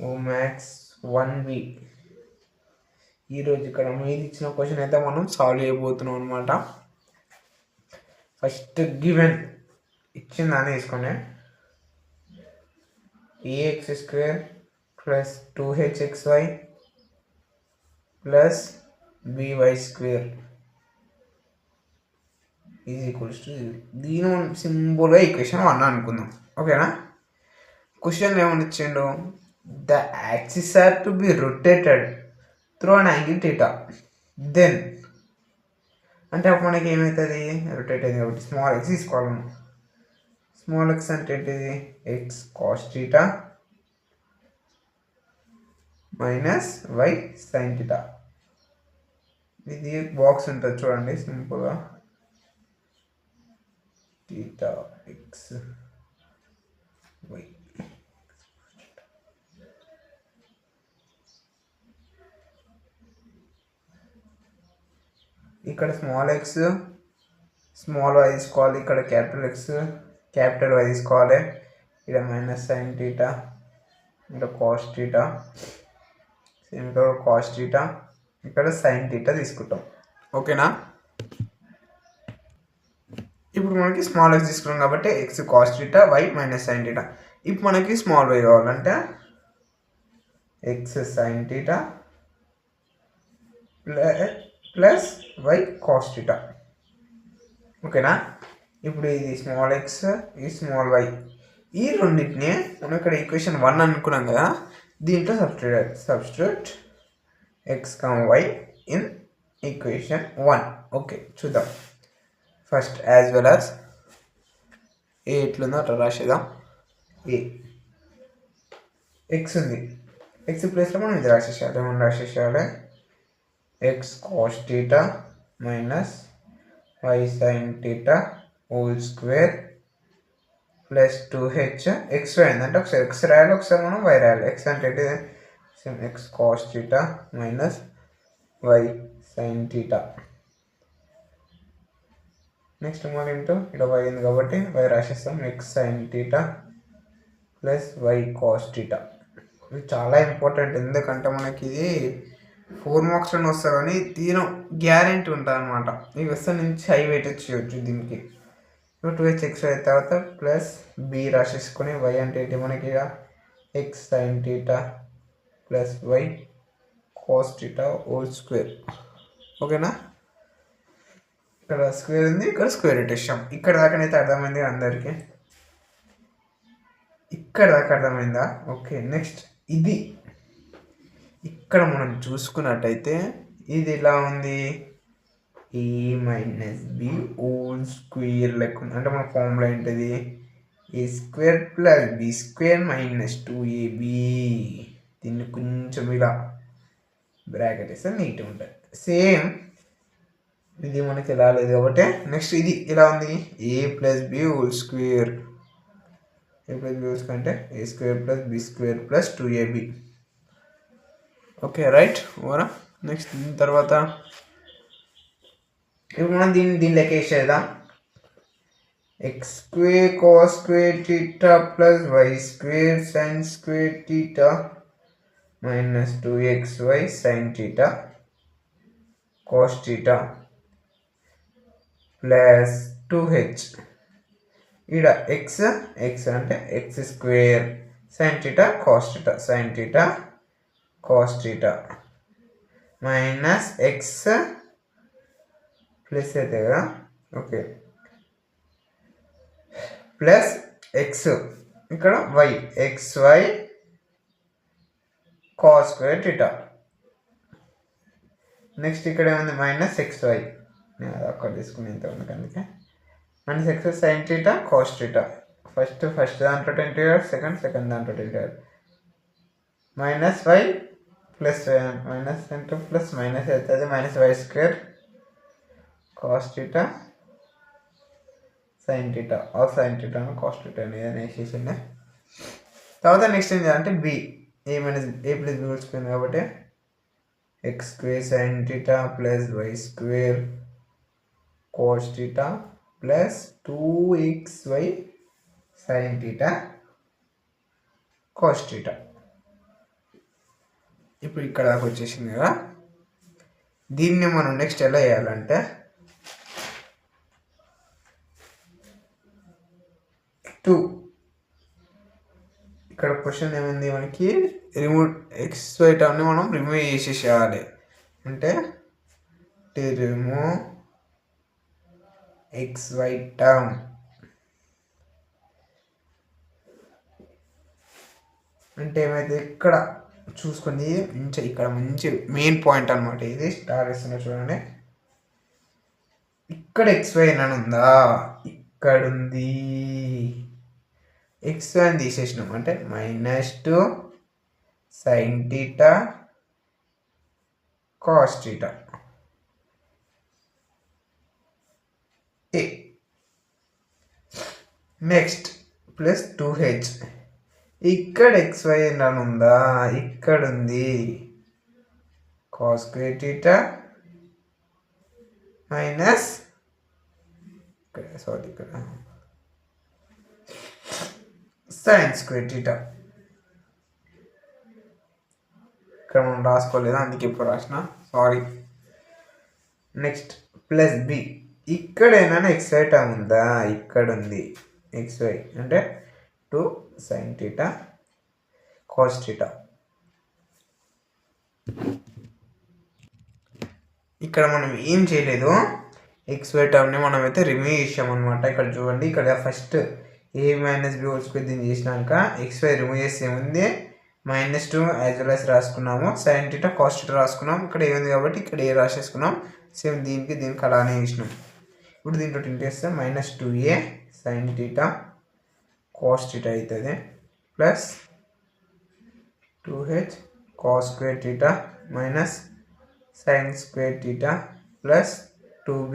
ఓ maths 1B. ఈరోజు ఇక్కడ మీరు ఇచ్చిన క్వశ్చన్ అయితే మనం సాల్వ్ చేయబోతున్నాం అనమాట. ఫస్ట్ గివెన్ ఇచ్చిందని వేసుకునే ax² plus 2hxy plus by² is equals to 0. దీని సింపుల్గా ఈక్వేషన్ 1 అనుకుందాం. ఓకేనా? క్వశ్చన్ ఏమని ఇచ్చిండు, the axis are to be rotated through an angle theta. Then అంటే అప్పుడు మనకి ఏమవుతుంది, రొటేట్ అయింది కాబట్టి స్మాల్ ఎక్స్ తీసుకోవాలి. స్మాల్ ఎక్స్ అంటే ఏంటిది, X cos theta minus why sine theta. ఇది బాక్స్ ఉంటుంది చూడండి, సింపుల్గా థీటా ఎక్స్ వై. ఇక్కడ స్మాల్ ఎక్స్ స్మాల్ వై తీసుకోవాలి, ఇక్కడ క్యాపిటల్ ఎక్స్ క్యాపిటల్ వై తీసుకోవాలి, ఇక్కడ మైనస్ సైన్ థీటా, ఇక్కడ కాస్ థీటా, ఇక్కడ కాస్ థీటా, ఇక్కడ సైన్ థీటా తీసుకుంటాం. ఓకేనా? ఇప్పుడు మనకి స్మాల్ ఎక్స్ తీసుకున్నాం కాబట్టి x cos theta y minus sine theta. ఇప్పుడు మనకి స్మాల్ వై కావాలంటే x sine theta plus why cos theta. ఓకేనా? ఇప్పుడు ఇది స్మాల్ ఎక్స్ ఇది స్మాల్ వై, ఈ రెండింటిని మనం ఇక్కడ ఈక్వేషన్ 1 అనుకున్నాం కదా, దీంట్లో substitute x y in equation 1. Okay, చూద్దాం. ఫస్ట్ యాజ్ వెల్ యాజ్ ఏ ఎట్లుందో అట్లా రాసేద్దాం. ఏ ఎక్స్ ఉంది, ఎక్స్ ప్లేస్లో మనం ఇది రాసేసేయాలి. మనం రాసేసేయాలి x cos theta minus why sine theta whole square plus 2h. X అయిందంటే ఒకసారి ఎక్స్ రాయాలి, ఒకసారి మనం వై రాయాలి. ఎక్స్ అంటే x cos theta minus why sine theta. Next మనం ఏంటో ఇక్కడ వై ఉంది కాబట్టి వై రాసేస్తాం, x sine theta plus why cos theta. ఇది చాలా ఇంపార్టెంట్, ఎందుకంటే మనకి ఇది 4 మార్క్స్లో వస్తుంది కానీ దీని గ్యారెంటీ ఉంటుంది అనమాట. ఈ వస్తే నుంచి హై వెయిటేజ్ చేయొచ్చు దీనికి. ఇప్పుడు 2hx అయిన తర్వాత ప్లస్ బి రాసేసుకొని వై అంటే ఏంటి మనకి ఇక X sine theta plus why cos theta whole square. ఓకేనా? ఇక్కడ స్క్వేర్ ఉంది, ఇక్కడ స్క్వేర్ రూట్ వేసాం. ఇక్కడ దాకానైతే అర్థమైంది అందరికీ, ఇక్కడ దాకా అర్థమైందా? ఓకే, నెక్స్ట్ ఇది ఇక్కడ మనం చూసుకున్నట్టయితే ఇది ఎలా ఉంది, a minus b whole square లెక్క ఉంది. అంటే మన ఫార్ములా ఏంటిది, a square plus b square minus 2ab. దీన్ని కొంచెం ఇలా బ్రాకెట్ వేస్తే నీట్గా ఉంటుంది. సేమ్ ఇది మనకి ఎలా లేదు కాబట్టి నెక్స్ట్ ఇది ఎలా ఉంది, a plus b whole square. A plus b whole square అంటే a square plus b square plus 2ab. Okay, right ఓరా. నెక్స్ట్ దీని తర్వాత ఇప్పుడు మనం దీన్ని లెక్క వేసేద్దాం. X square cos square theta plus y square sine square theta minus 2xy sine theta cos theta plus 2h. ఇక్కడ ఎక్స్ ఎక్స్ అంటే x square sine theta cos theta sine theta cos theta minus x plus అయితే కదా, okay, plus X ఇక్కడ Y X Y cos square theta. Next ఇక్కడ ఏముంది, minus X why, నేను అది అక్కడ తీసుకుని ఎంత ఉంది అందుకే minus x sine theta cos theta. First దాంట్లో 20 ఇయర్స్, సెకండ్ దాంట్లో 20 years, minus y plus minus into plus minus అవుతుంది, minus y square cos theta sine theta or sine theta cos theta అనేది వేసేసిండే. తర్వాత నెక్స్ట్ ఏం చేయాలంటే b a minus a plus b whole square కాబట్టి x square sine theta plus y square cos theta plus 2xy sin theta cos theta. ఇప్పుడు ఇక్కడ దాకా వచ్చేసింది కదా, దీన్ని మనం నెక్స్ట్ ఎలా చేయాలంటే 2 ఇక్కడ క్వశ్చన్ ఏమైంది మనకి, రిమూవ్ XY టర్మ్ని మనం రిమూవ్ చేసేసేయాలి. అంటే రిమూవ్ XY టర్మ్ అంటే ఏమైతే ఇక్కడ చూసుకొని ఇక్కడ మంచి మెయిన్ పాయింట్ అనమాట, ఇది స్టార్ వేస్తున్నా చూడండి. ఇక్కడ XY అని ఉందా, ఇక్కడ ఉంది. XY అని తీసేసినాం అంటే -2 sin θ cos θ next plus 2h. ఇక్కడ XY అని ఉందా, ఇక్కడ ఉంది. cos square θ మైనస్ ఇక్కడ sin square θ. ఇక్కడ మనం రాసుకోలేదు, అందుకే ఇప్పుడు రాసిన, సారీ. Next plus B. ఇక్కడ ఏమైనా XY టర్మ్ ఉందా, ఇక్కడ ఉంది. XY అంటే 2 sin θ cos θ. ఇక్కడ మనం ఏం చేయలేదు, XY టర్మ్ని మనం అయితే రిమూవ్ చేసామన్నమాట. ఇక్కడ చూడండి, ఇక్కడ first a minus b whole square దీన్ని చేసినాక XY రిమూవ్ చేస్తే ఏముంది, -2 యాజ్ వెల్ యాజ్ రాసుకున్నాము, sin θ cos θ రాసుకున్నాం. ఇక్కడ ఏముంది కాబట్టి ఇక్కడ ఏ రాసేసుకున్నాం, సేమ్ దీనికి అలానే వేసినాం. ఇప్పుడు దీంట్లో ఇంటూ చేస్తే -2a sin θ cos θ అవుతుంది, plus 2h cos square θ minus sin square θ plus 2b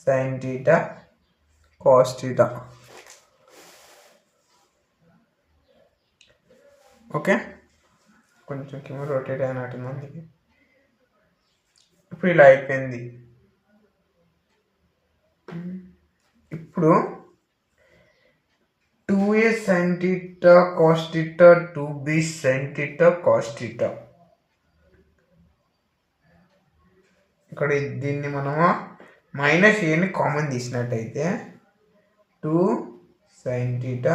sin θ cos θ. Okay, కొంచెం కింద రొటేట్ అయినట్టుంది అందుకే. ఇప్పుడు ఇలా అయిపోయింది. ఇప్పుడు 2a sin θ cos θ 2b sin θ cos θ. ఇక్కడ దీన్ని మనము -aని కామన్ తీసినట్టయితే 2 sin θ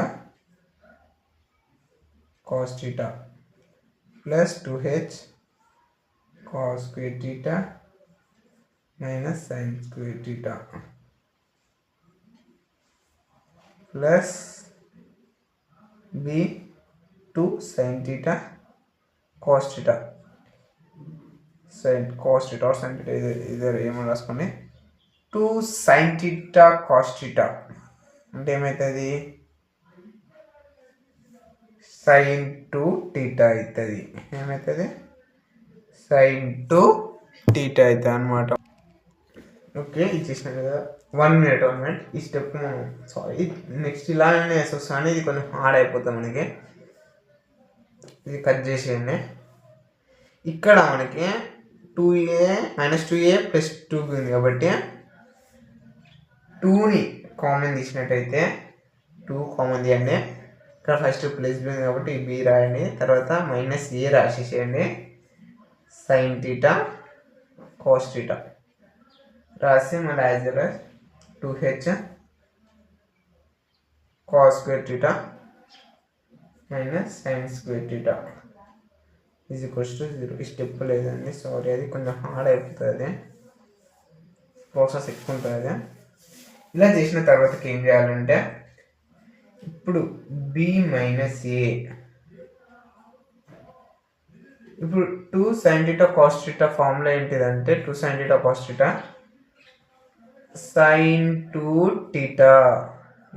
cos θ plus 2h cos square θ minus sin square θ plus b 2 sin θ cos θ sin cos θ or sin θ ఇద్దరు ఏమని రాసుకోండి. 2 sin θ cos θ అంటే ఏమవుతుంది, sin 2θ అవుతుంది. ఏమవుతుంది, sin 2θ అవుతుంది అనమాట. ఓకే, ఇచ్చేసిన కదా. 1 మినిట్ ఈ స్టెప్ సారీ నెక్స్ట్ ఇలానే వస్తాను. ఇది కొంచెం హార్డ్ అయిపోతుంది మనకి, ఇది కట్ చేసేయండి. ఇక్కడ మనకి 2a -2a ప్లస్ 2b ఉంది కాబట్టి 2ని కామన్ తీసినట్టయితే 2 కామన్ తీయండి. ఇక్కడ ఫస్ట్ ప్లస్ బి ఉంది కాబట్టి b రాయండి, తర్వాత -a రాసేసేయండి. sin θ cos θ రాసి మళ్ళీ as well as 2h cos square θ minus sin square θ is equals to 0. ఈ స్టెప్ లేదండి, సారీ, అది కొంచెం హార్డ్ అయిపోతుంది, ప్రాసెస్ ఎక్కువ ఉంటుంది. ఇలా చేసిన తర్వాతకి ఏం చేయాలంటే, ఇప్పుడు b మైనస్ a, ఇప్పుడు 2 sin θ cos θ ఫార్ములా ఏంటిదంటే 2 sin θ cos θ sin 2θ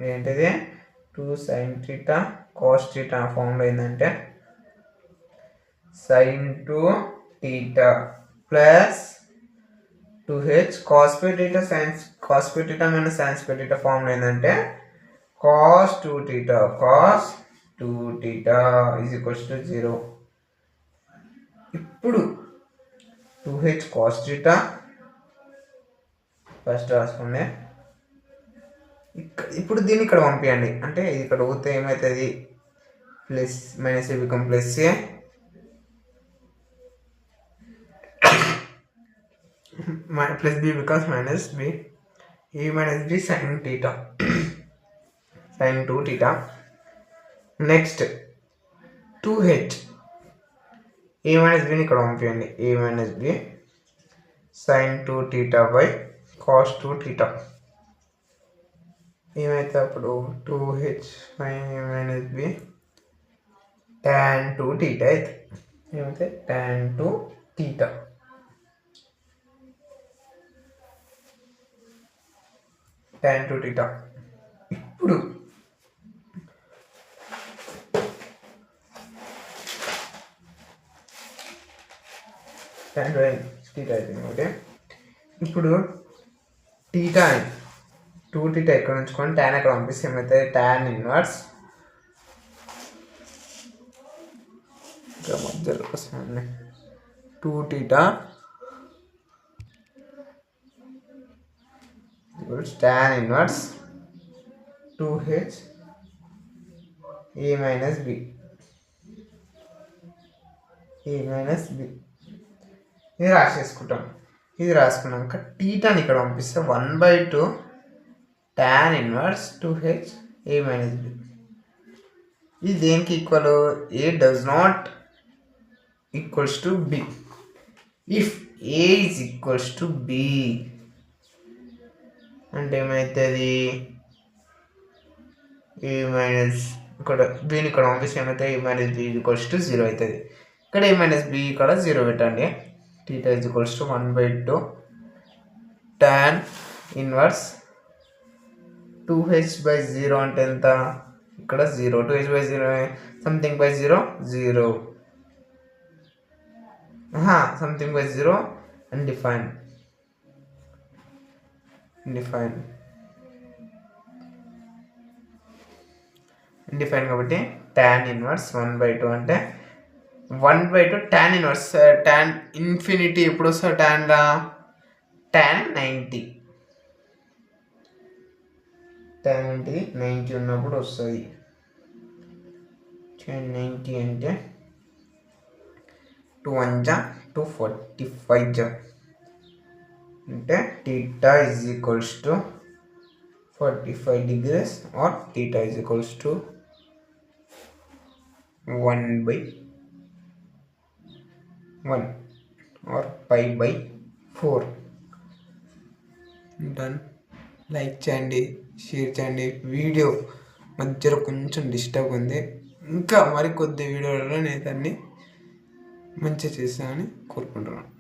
ఏంటిది, 2 sin θ cos θ ఫార్ములా ఏంటంటే sin 2θ plus 2h cos square θ sin cos square θ minus sin square θ formula ఏంటంటే cos 2θ cos 2θ is equals to 0. ఇప్పుడు 2h cos θ ఫస్ట్ రాసుకోండి. ఇప్పుడు దీన్ని ఇక్కడ పంపించండి, అంటే ఇక్కడ పోతే ఏమవుతుంది, plus -a become plus a plus b becomes minus b. A minus b sin theta. sin 2 theta. Next 2h. A minus b ని ఇక్కడ పంపించండి. A minus b sin 2 theta by cos 2 theta. ఏమైతే అప్పుడు 2h minus b tan 2 theta అయితే ఏమైతే tan 2 theta. tan 2 theta. ఇప్పుడు tan 2 theta అయితే okay. ఇప్పుడు టీటా 2 theta ఎక్కడ ఉంచుకొని tan ఎక్కడ పంపిస్తే ఏమైతే tan ఇన్వర్స్ ఇంకా మధ్యలో వస్తుంది 2 theta tan inverse 2h a minus b. ఇది రాసేసుకుంటాం. ఇది రాసుకున్నాక టీటాని ఇక్కడ పంపిస్తే 1/2 tan inverse 2h a minus b. ఇది దేనికి equal? a does not equals to b. if a is equals to b అంటే ఏమవుతుంది? ఏ మైనస్ ఇక్కడ బీని ఇక్కడ పంపిస్తే ఏమైతే ఏ మైనస్ బి ఈక్వల్స్ టు 0 అవుతుంది. ఇక్కడ ఏ మైనస్ బి ఇక్కడ 0 పెట్టండి. Theta is equals to 1/2 tan inverse 2h/0 అంటే ఎంత? ఇక్కడ 0. 2h/0 something by 0 0 something by 0 undefined కాబట్టి tan ఇన్వర్స్ 1/2 అంటే 1/2 tan ఇన్వర్స్. tan ఇన్ఫినిటీ ఎప్పుడు వస్తుంది? ట్యాన్లా tan 90 ఉన్నప్పుడు వస్తుంది. tan 90 అంటే 245 అంటే theta is equals to 45 degrees or theta is equals to 1/1 or pi/4. Done. Like చేయండి, షేర్ చేయండి. వీడియో మధ్యలో కొంచెం డిస్టర్బ్ ఉంది. ఇంకా మరికొద్ది వీడియోలలో నేను దాన్ని మంచిగా చేస్తానని కోరుకుంటున్నాను.